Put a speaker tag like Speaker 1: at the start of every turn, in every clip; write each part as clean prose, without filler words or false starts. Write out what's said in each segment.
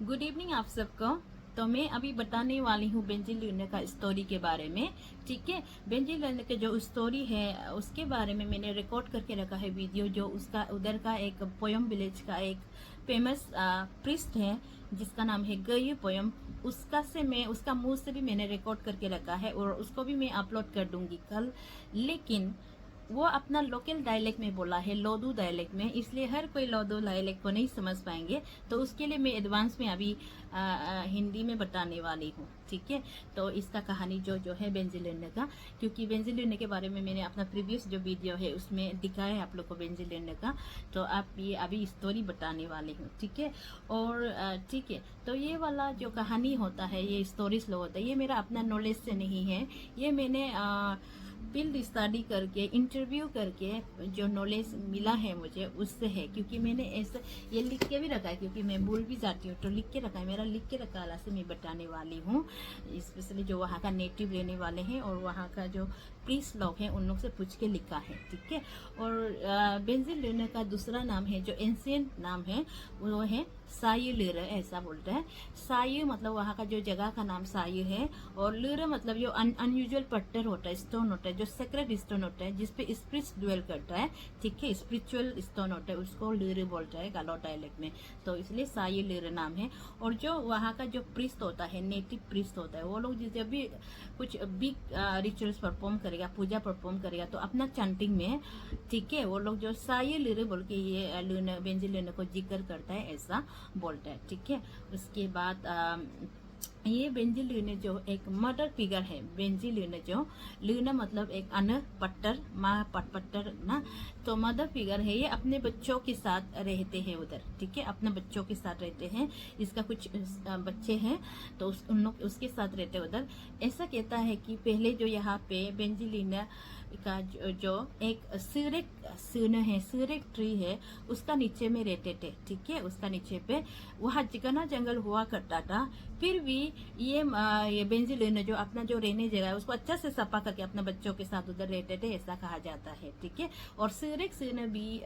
Speaker 1: Good evening आप सबको। तो मैं अभी बताने वाली हूँ बेंजी लुना का स्टोरी के बारे में। ठीक है, बेंजी लुना का जो स्टोरी है उसके बारे में मैंने रिकॉर्ड करके रखा है वीडियो। जो उसका उधर का एक पोयम विलेज का एक फेमस प्रिस्ट है जिसका नाम है गयु पोयम, उसका मुंह से भी मैंने रिकॉर्ड करके रखा है और उसको भी मैं अपलोड कर दूंगी कल। लेकिन वो अपना लोकल डायलेक्ट में बोला है, लोदू डायलेक्ट में, इसलिए हर कोई लोदू डायलेक्ट को नहीं समझ पाएंगे। तो उसके लिए मैं एडवांस में अभी हिंदी में बताने वाली हूँ। ठीक है, तो इसका कहानी जो है बेंजी लुना का, क्योंकि बेंजी लुना के बारे में मैंने अपना प्रीवियस जो वीडियो है उसमें दिखाया है आप लोग को बेंजी लुना का। तो आप ये अभी स्टोरी बताने वाली हूँ। ठीक है, और ठीक है, तो ये वाला जो कहानी होता है, ये स्टोरीज लोग होता है, ये मेरा अपना नॉलेज से नहीं है। ये मैंने फील्ड स्टडी करके, इंटरव्यू करके जो नॉलेज मिला है मुझे उससे है। क्योंकि मैंने ऐसे ये लिख के भी रखा है, क्योंकि मैं भूल भी जाती हूँ, तो लिख के रखा है, मेरा लिख के रखा वाला से मैं बताने वाली हूँ। स्पेशली जो वहाँ का नेटिव रहने वाले हैं और वहाँ का जो प्रीस्ट लोग हैं उन लोग से पूछ के लिखा है। ठीक है, और बेंजी लुना का दूसरा नाम है, जो एंशिएंट नाम है, वो है सायु लुर, ऐसा बोलते हैं। सायु मतलब वहाँ का जो जगह का नाम सायु है, और लुर मतलब जो अनयूजुअल पत्थर होता है, स्टोन होता है, जो सेक्रेट स्टोन होता है जिसपे स्पिरिट ड्वेल करता है। ठीक है, स्पिरिचुअल स्टोन होता है, उसको लुर बोलता है गालो डायलेक्ट में, तो इसलिए सायु लुर नाम है। और जो वहाँ का जो प्रीस्ट होता है, नेटिव प्रीस्ट होता है, वो लोग जब भी कुछ बिग रिचुअल्स परफॉर्म करेगा, पूजा परफॉर्म करेगा, तो अपना चैंटिंग में, ठीक है, वो लोग जो सायु लुर बोल के ये लुना बेंजी लुना को जिक्र करता है, ऐसा बोलता है। ठीक है, उसके बाद ये बेंजी लुना जो एक मदर फिगर है, बेंजी लुना जो लुना मतलब एक अन पट्टर, माँ पट्टर ना, तो मदर फिगर है। ये अपने बच्चों के साथ रहते हैं उधर। ठीक है, अपने बच्चों के साथ रहते हैं, इसका कुछ बच्चे हैं तो उन लोग उसके साथ रहते हैं उधर। ऐसा कहता है कि पहले जो यहाँ पे बेंजी लुना का जो एक सिरेक ट्री है उसका नीचे में रहते थे। ठीक है, उसका नीचे पे वहाँ घना जंगल हुआ करता था। फिर भी ये बेंजी लुना जो अपना जो रहने जगह है उसको अच्छा से सफा करके अपने बच्चों के साथ उधर रहते थे, ऐसा कहा जाता है। ठीक है, और सिरेक भी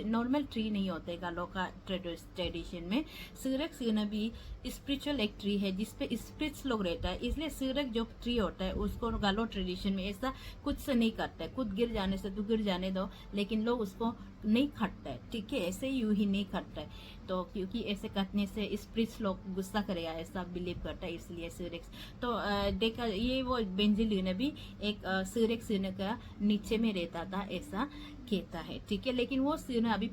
Speaker 1: नॉर्मल ट्री नहीं होते गालो का ट्रेडिशन में। सिरेक भी स्पिरिचुअल एक ट्री है जिसपे स्पिरिट्स लोग रहता है, इसलिए सिरेक जो ट्री होता है उसको गालो ट्रेडिशन में ऐसा कुछ से नहीं करता है। खुद गिर जाने से तो गिर जाने दो, लेकिन लोग उसको नहीं काटता है। ठीक है, ऐसे यूं ही नहीं काटता है, तो क्योंकि ऐसे काटने से स्पिरिट्स लोग गुस्सा करेगा, ऐसा बिलीव करता है, इसलिए सिरेक्स। तो देखा ये वो बेंजी लुना भी एक सिरेक्स का नीचे में रहता था, ऐसा कहता है। ठीक है, लेकिन वो सिर अभी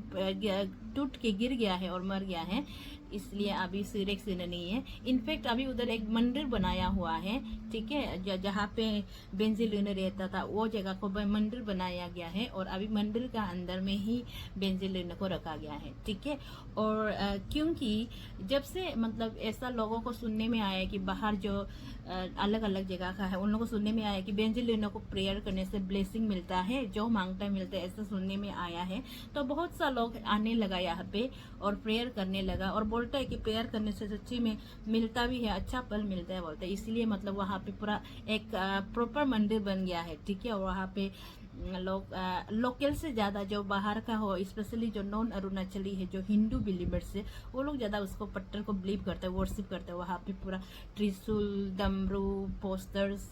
Speaker 1: टूट के गिर गया है और मर गया है, इसलिए अभी सिरेक्स नहीं है। इनफैक्ट अभी उधर एक मंदिर बनाया हुआ है। ठीक है, जहाँ पे बेंजी लुना रहता था वो जगह को मंदिर बनाया गया है, और अभी मंदिर का अंदर में ही बेंजी लुना को रखा गया है। ठीक है, और क्योंकि जब से मतलब ऐसा लोगों को सुनने में आया कि बाहर जो अलग अलग जगह का है, उन लोगों को सुनने में आया कि बेंजी लुना को प्रेयर करने से ब्लेसिंग मिलता है, जो मांगता है मिलता है, ऐसा सुनने में आया है। तो बहुत सा लोग आने लगा यहाँ पे और प्रेयर करने लगा, और बोलता है कि प्रेयर करने से सच्ची में मिलता भी है, अच्छा फल मिलता है बोलता है। इसलिए मतलब वहाँ पे पूरा एक प्रॉपर मंदिर बन गया है। ठीक है, और वहाँ पे लोग लोकल से ज्यादा जो बाहर का हो, स्पेशली जो नॉन अरुणाचली है, जो हिंदू बिलीवर्स है, वो लोग ज्यादा उसको पत्थर को बिलीव करते हैं, वर्शिप करते हैं। वहाँ पे पूरा त्रिशूल, डमरू, पोस्टर्स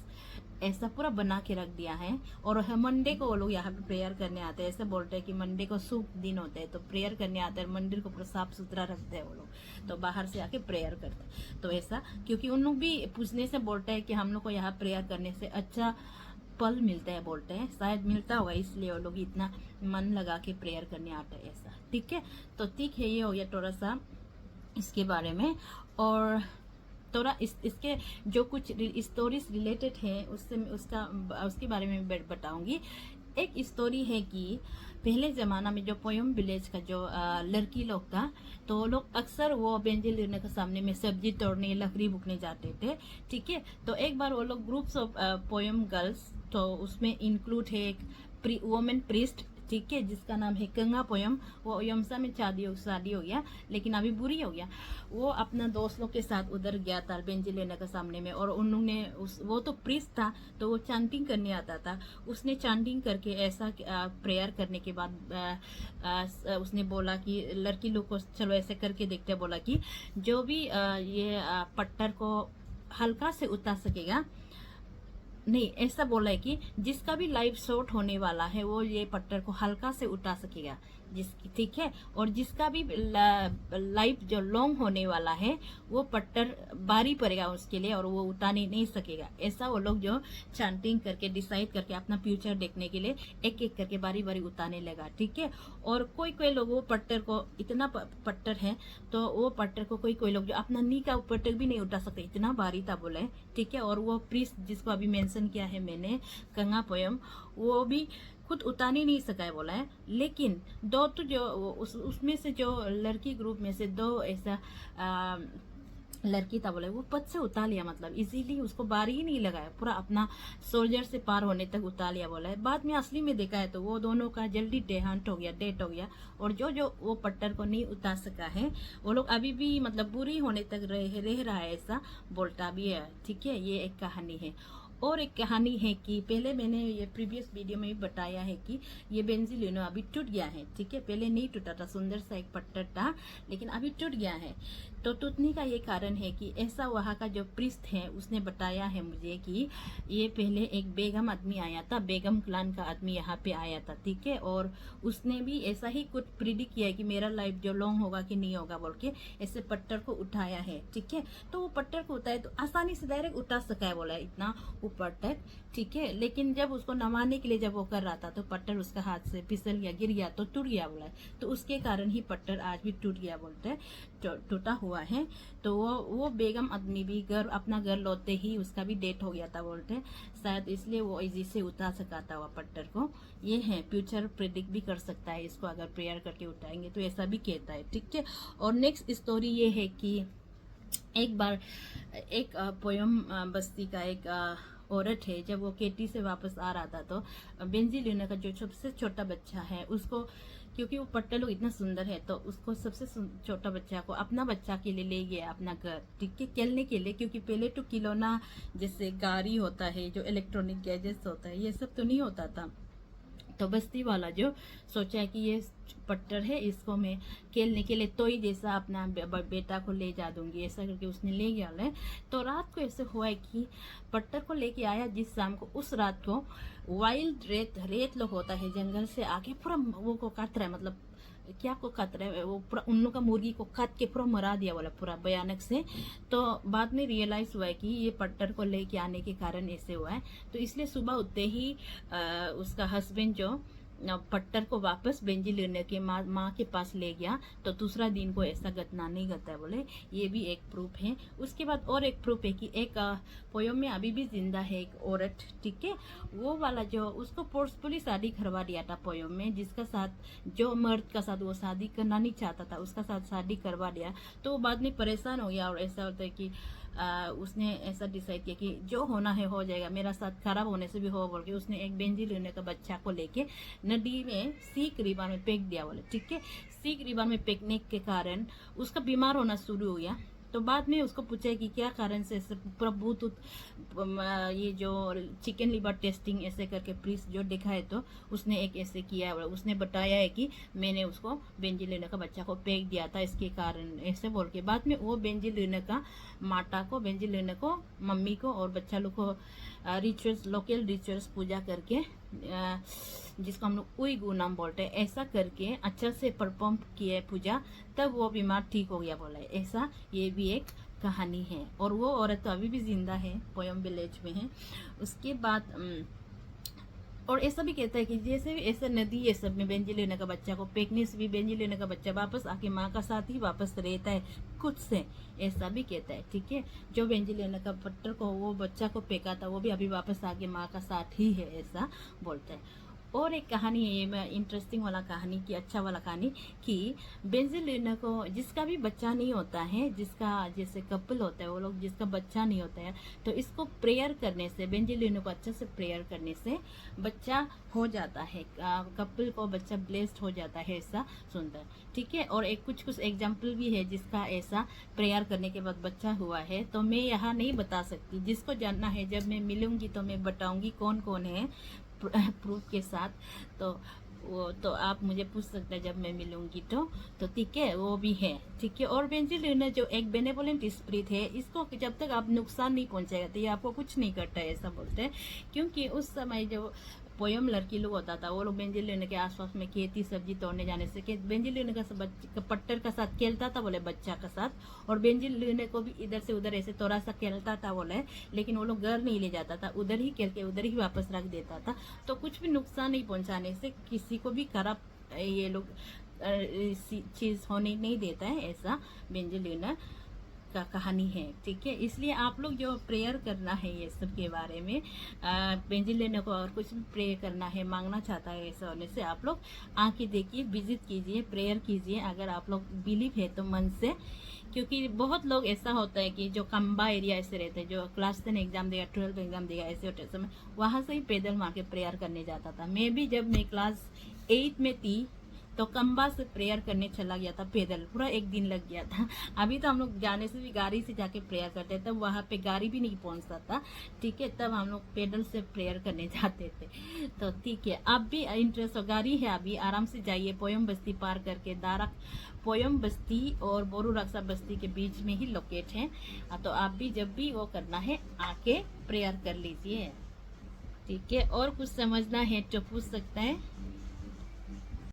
Speaker 1: ऐसा पूरा बना के रख दिया है। और मंडे को वो लोग यहाँ पे प्रेयर करने आते हैं, ऐसे बोलते हैं कि मंडे को शुभ दिन होते हैं, तो प्रेयर करने आते हैं, मंदिर को पूरा साफ सुथरा रखते हैं वो लोग, तो बाहर से आके प्रेयर करते हैं। तो ऐसा क्योंकि उन लोग भी पूछने से बोलते हैं कि हम लोग को यहाँ प्रेयर करने से अच्छा फल मिलता है बोलते हैं, शायद मिलता होगा, इसलिए वो लोग इतना मन लगा के प्रेयर करने आते हैं ऐसा। ठीक है, तो ठीक है, ये हो गया थोड़ा सा इसके बारे में। और थोड़ा इसके जो कुछ स्टोरीज रिलेटेड है उससे उसके बारे में बताऊंगी। एक स्टोरी है कि पहले जमाना में जो पोयम विलेज का जो लड़की लोग था, तो लोग अक्सर वो बेंजी लुना के सामने में सब्जी तोड़ने, लकड़ी बुकने जाते थे। ठीक है, तो एक बार वो लोग ग्रुप्स ऑफ पोयम गर्ल्स, तो उसमें इंक्लूड है एक वुमेन प्रीस्ट, ठीक है, जिसका नाम है कंगा पोयम। वो यमसा में शादी हो गया, लेकिन अभी बुरी हो गया। वो अपना दोस्त लोग के साथ उधर गया था बेंजी लेने के सामने में, और उन्होंने वो तो प्रीस्ट था, तो वो चांटिंग करने आता था। उसने चांटिंग करके ऐसा प्रेयर करने के बाद उसने बोला कि लड़की लोग को चलो ऐसे करके देखते हैं। बोला कि जो भी ये पत्थर को हल्का से उतार सकेगा, नहीं ऐसा बोला है कि जिसका भी लाइफ शॉर्ट होने वाला है वो ये पत्थर को हल्का से उठा सकेगा, जिसकी ठीक है, और जिसका भी लाइफ जो लॉन्ग होने वाला है वो पत्थर भारी पड़ेगा उसके लिए और वो उठाने नहीं सकेगा। ऐसा वो लोग जो चांटिंग करके डिसाइड करके अपना फ्यूचर देखने के लिए एक एक करके बारी बारी उठाने लगा, ठीक है। और कोई कोई लोग वो पत्थर को, इतना पत्थर है तो वो पत्थर को कोई कोई लोग जो अपना नी का ऊपर तक भी नहीं उठा सकते, इतना भारी था बोले, ठीक है। और वो प्रीस्ट जिसको अभी मेंशन किया है मैंने कंगा पोयम, वो भी खुद उतार ही नहीं सका है बोला है। लेकिन दो तो जो उसमें से जो लड़की ग्रुप में से दो ऐसा लड़की था बोले, वो पद से उतार लिया, मतलब इजीली उसको बारी ही नहीं लगाया, पूरा अपना सोल्जर से पार होने तक उतार लिया बोला है। बाद में असली में देखा है तो वो दोनों का जल्दी देहांत हो गया, डेथ हो गया। और जो जो वो पत्थर को नहीं उतार सका है वो लोग अभी भी मतलब बुरी होने तक रह रहा है, ऐसा बोलता भी है, ठीक है। ये एक कहानी है। और एक कहानी है कि पहले मैंने ये प्रीवियस वीडियो में भी बताया है कि ये बेंजी ल्यूनो अभी टूट गया है, ठीक है। पहले नहीं टूटा था, सुंदर सा एक पत्थर था, लेकिन अभी टूट गया है। तो टूटने का ये कारण है कि ऐसा वहाँ का जो प्रीस्ट है उसने बताया है मुझे कि ये पहले एक बेगम आदमी आया था, बेगम क्लान का आदमी यहाँ पे आया था, ठीक है। और उसने भी ऐसा ही कुछ प्रिडिक्ट किया है कि मेरा लाइफ जो लॉन्ग होगा कि नहीं होगा बोल के ऐसे पत्थर को उठाया है, ठीक है। तो वो पत्थर को उठाया तो आसानी से डायरेक्ट उठा सका है बोला है, इतना ऊपर तक, ठीक है। लेकिन जब उसको नवाने के लिए जब वो कर रहा था तो पत्थर उसका हाथ से फिसल गया, गिर गया, तो टूट गया बोला है। तो उसके कारण ही पत्थर आज भी टूट गया बोलते हैं, टूटा हुआ है। तो वो बेगम आदमी भी अपना घर लौटते ही उसका भी डेथ हो गया था बोलते हैं, शायद इसलिए वो इजी से उठा सका था वह पत्थर को। ये है फ्यूचर प्रेडिक्ट भी कर सकता है इसको, अगर प्रेयर करके उठाएंगे तो ऐसा भी कहता है, ठीक है। और नेक्स्ट स्टोरी ये है कि एक बार एक पोयम बस्ती का एक औरत है, जब वो केटी से वापस आ रहा था तो बेंजी ल्यूनो का जो सबसे छोटा बच्चा है उसको, क्योंकि वो पट्टा लोग इतना सुंदर है तो उसको सबसे छोटा बच्चा को अपना बच्चा के लिए ले गया अपना घर, ठीक है, खेलने के लिए। क्योंकि पहले तो खिलौना जैसे गाड़ी होता है, जो इलेक्ट्रॉनिक गैजेट्स होता है, ये सब तो नहीं होता था। तो बस्ती वाला जो सोचा है कि ये पत्थर है, इसको मैं खेलने के लिए तोई जैसा अपना बेटा को ले जा दूंगी, ऐसा करके उसने ले गया है। तो रात को ऐसे हुआ है कि पत्थर को लेके आया जिस शाम को, उस रात को वाइल्ड रेत लोग होता है जंगल से आके पूरा वो को काट रहा है, मतलब क्या को काट रहा है, वो पूरा उन लोग का मुर्गी को काट के पूरा मरा दिया बोला, पूरा भयानक से। तो बाद में रियलाइज हुआ है कि ये पत्थर को लेके आने के कारण ऐसे हुआ है। तो इसलिए सुबह उठते ही उसका हस्बैंड जो पत्थर को वापस बेंजी ल्यूनो के माँ के पास ले गया, तो दूसरा दिन को ऐसा घटना नहीं घटा है बोले। ये भी एक प्रूफ है। उसके बाद और एक प्रूफ है कि एक पोयम में अभी भी जिंदा है एक औरत, ठीक है। वो वाला जो उसको फोर्सफुली शादी करवा दिया था पोयम में, जिसका साथ जो मर्द का साथ वो शादी करना नहीं चाहता था उसका साथ शादी करवा दिया। तो वो बाद में परेशान हो गया और ऐसा होता है कि उसने ऐसा डिसाइड किया कि जो होना है हो जाएगा, मेरा साथ खराब होने से भी हो बोल के उसने एक बेंजी ल्यूनो का बच्चा को लेके नदी में सीख रिवर में फेंक दिया बोले, ठीक है। सीख रिवर में फेंकने के कारण उसका बीमार होना शुरू हो गया। तो बाद में उसको पूछा कि क्या कारण से प्रभुत ये जो चिकन लिवर टेस्टिंग ऐसे करके प्रीस्ट जो देखा है, तो उसने एक ऐसे किया है। उसने बताया है कि मैंने उसको बेंजी ल्यूनो का बच्चा को फेंक दिया था इसके कारण, ऐसे बोल के बाद में वो बेंजी ल्यूनो का माता को, बेंजी ल्यूनो को, मम्मी को और बच्चा लोग को रिचुअल्स, लोकल रिचुअल्स पूजा करके, जिसको हम लोग उईगू नाम बोलते हैं, ऐसा करके अच्छा से परफॉर्म किया पूजा, तब वो बीमार ठीक हो गया बोला है। ऐसा ये भी एक कहानी है। और वो औरत तो अभी भी जिंदा है, पोयम विलेज में है। उसके बाद और ऐसा भी कहता है कि जैसे भी ऐसा नदी ये सब में बेंजी ल्यूनो का बच्चा को फेंकने से भी बेंजी ल्यूनो का बच्चा वापस आके माँ का साथ ही वापस रहता है खुद से, ऐसा भी कहता है, ठीक है। जो बेंजी ल्यूनो का पत्थर को वो बच्चा को फेंका था वो भी अभी वापस आके माँ का साथ ही है, ऐसा बोलता है। और एक कहानी है, ये इंटरेस्टिंग वाला कहानी की, अच्छा वाला कहानी कि बेंजिलिना को जिसका भी बच्चा नहीं होता है, जिसका जैसे कपल होता है वो लोग जिसका बच्चा नहीं होता है, तो इसको प्रेयर करने से, बेंजिलिना को अच्छे से प्रेयर करने से बच्चा हो जाता है, कपल को बच्चा ब्लेस्ड हो जाता है, ऐसा सुनता है। ठीक है, और एक कुछ एग्जाम्पल भी है जिसका ऐसा प्रेयर करने के बाद बच्चा हुआ है, तो मैं यहाँ नहीं बता सकती। जिसको जानना है जब मैं मिलूंगी तो मैं बताऊंगी कौन कौन है प्रूफ के साथ। तो वो तो आप मुझे पूछ सकते हैं जब मैं मिलूंगी तो ठीक है, वो भी है। ठीक है, और बेंजिलिना जो एक बेनेवोलेंट स्पिरिट है, इसको जब तक आप नुकसान नहीं पहुंचाएगा तो ये आपको कुछ नहीं करता है, ऐसा बोलते हैं। क्योंकि उस समय जो पोयम लड़की लोग होता था, वो लोग बेंजिलिना के आसपास में खेती सब्जी तोड़ने जाने से बेंजिलिना का पट्टर का साथ खेलता था बोले, बच्चा का साथ, और बेंजिलिना को भी इधर से उधर ऐसे थोड़ा सा खेलता था बोले, लेकिन वो लोग घर नहीं ले जाता था, उधर ही खेल के उधर ही वापस रख देता था। तो कुछ भी नुकसान नहीं पहुंचाने से किसी को भी खराब ये लोग चीज होने नहीं देता है, ऐसा बेंजिलिना का कहानी है। ठीक है, इसलिए आप लोग जो प्रेयर करना है ये सब के बारे में, बेंजिलिना को और कुछ भी प्रे करना है, मांगना चाहता है ऐसा होने से, आप लोग आके देखिए, विजिट कीजिए, प्रेयर कीजिए, अगर आप लोग बिलीव है तो मन से। क्योंकि बहुत लोग ऐसा होता है कि जो कम्बा एरिया ऐसे रहते हैं, जो क्लास 10 एग्जाम देगा, 12 एग्जाम देगा, ऐसे होते समय वहां से ही पैदल मार के प्रेयर करने जाता था। मैं भी जब मैं क्लास 8 में थी तो कम्बा से प्रेयर करने चला गया था पैदल, पूरा एक दिन लग गया था। अभी तो हम लोग जाने से भी गाड़ी से जाके प्रेयर करते थे, वहां पे गाड़ी भी नहीं पहुंचता था। ठीक है, तब हम लोग पैदल से प्रेयर करने जाते थे। तो ठीक है, अब भी इंटरेस्ट हो, गाड़ी है अभी, आराम से जाइए, पोयम बस्ती पार करके, दारा पोयम बस्ती और बोरू रक्षा बस्ती के बीच में ही लोकेट है। तो आप भी जब भी वो करना है आके प्रेयर कर लीजिए। ठीक है, और कुछ समझना है तो पूछ सकते हैं।